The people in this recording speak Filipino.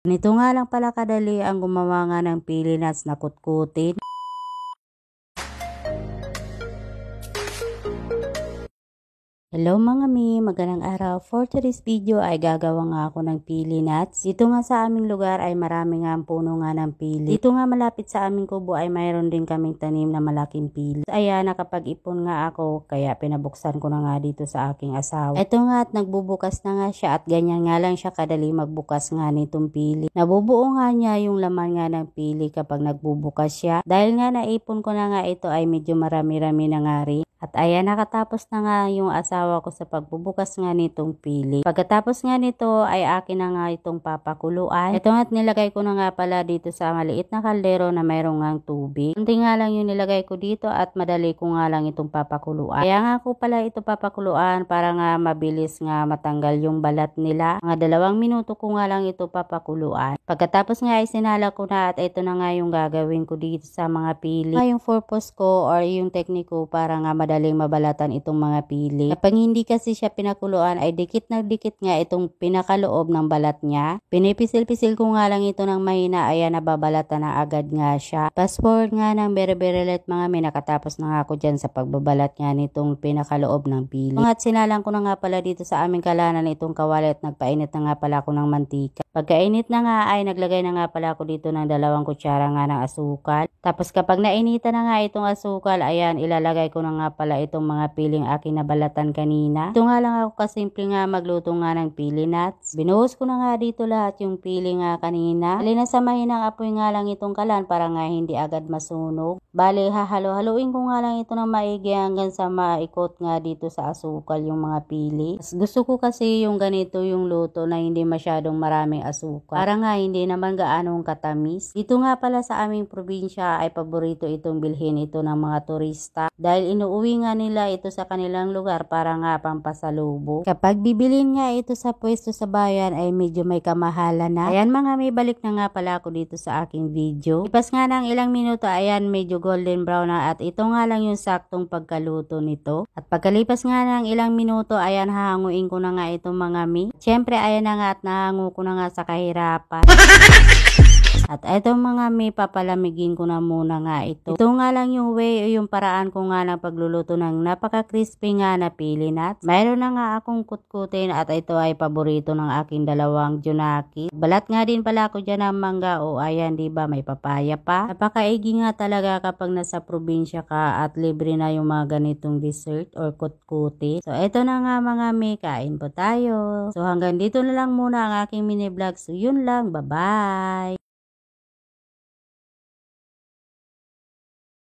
Nito nga lang pala kadali ang gumawa nga ng pili nuts na kutkutin. Hello mga mi, magandang araw. For today's video ay gagawa nga ako ng pili nuts. Dito nga sa aming lugar ay marami nga ang puno nga ng pili. Dito nga malapit sa aming kubo ay mayroon din kaming tanim na malaking pili. Ayan, nakapag-ipon nga ako kaya pinabuksan ko na nga dito sa aking asawa. Ito nga at nagbubukas na nga siya at ganyan nga lang siya kadali magbukas nga nitong pili. Nabubuo nga niya yung laman nga ng pili kapag nagbubukas siya. Dahil nga naipon ko na nga ito ay medyo marami-rami na nga rin. At ayan, nakatapos na nga yung asawa ko sa pagbubukas nga nitong pili. Pagkatapos nga nito ay akin na nga itong papakuluan. Ito nga't nilagay ko na nga pala dito sa maliit na kaldero na mayroong ngang tubig. Kunti nga lang yung nilagay ko dito at madali ko nga lang itong papakuluan. Kaya nga ko pala ito papakuluan para nga mabilis nga matanggal yung balat nila. Mga 2 minuto ko nga lang ito papakuluan. Pagkatapos nga ay sinala ko na at ito na nga yung gagawin ko dito sa mga pili. Yung purpose ko or yung technique ko para nga madaling mabalatan itong mga pili. Kapag hindi kasi siya pinakuluan ay dikit na dikit nga itong pinakaloob ng balat niya. Pinipisil-pisil ko nga lang ito ng mahina, ayan nababalatan na agad nga siya. Fast forward nga ng very late mga may, nakatapos na nga ako dyan sa pagbabalat nga nitong pinakaloob ng pili. At sinalang ko na nga pala dito sa aming kalanan itong kawali at nagpainit na nga pala ako ng mantika. Pagkainit na nga ay naglagay na nga pala ako dito ng 2 kutsara nga ng asukal. Tapos kapag nainitan na nga itong asukal, ayan ilalagay ko na nga pala itong mga piling aking nabalatan kanina. Ito nga lang ako kasimple nga magluto nga ng pili nuts. Binuhos ko na nga dito lahat yung pili nga kanina. Bali na sa mahinang apoy nga lang itong kalan para nga hindi agad masunog. Bali hahalo-haluin ko nga lang ito ng maigi hanggang sa maikot nga dito sa asukal yung mga pili. Gusto ko kasi yung ganito yung luto na hindi masyadong maraming asukal. Para nga hindi naman gaanong katamis. Dito nga pala sa aming probinsya ay paborito itong bilhin ito ng mga turista. Dahil inuuwi nga nila ito sa kanilang lugar para nga pampasalubong. Kapag bibilin nga ito sa pwesto sa bayan ay medyo may kamahalan na. Ayan mga may, balik na nga pala ako dito sa aking video. Ipas nga ng ilang minuto, ayan medyo golden brown na at ito nga lang yung saktong pagkaluto nito. At pagkalipas nga ng ilang minuto, ayan hahanguin ko na nga itong mga mi. Siyempre ayan na nga at nahangu ko na nga sa kahirapan. At eto mga mi, papalamigin ko na muna nga ito. Ito nga lang yung way o yung paraan ko nga ng pagluluto ng napaka-crispy nga na pili nuts. Mayroon na nga akong kutkutin at ito ay paborito ng aking 2 junaki. Balat nga din pala ako dyan ng mangga o ayan diba may papaya pa. Napakaigi nga talaga kapag nasa probinsya ka at libre na yung mga ganitong dessert or kutkutin. So eto na nga mga mi, kain po tayo. So hanggang dito na lang muna ang aking mini vlog. So yun lang, bye bye!